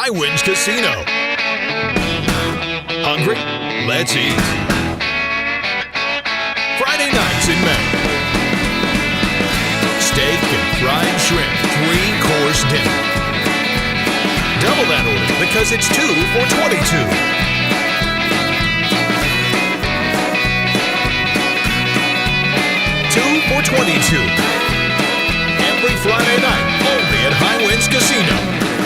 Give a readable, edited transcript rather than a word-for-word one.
High Winds Casino. Hungry? Let's eat. Friday nights in May. Steak and fried shrimp, 3-course dinner. Double that order because it's 2 for $22. 2 for $22. Every Friday night, only at High Winds Casino.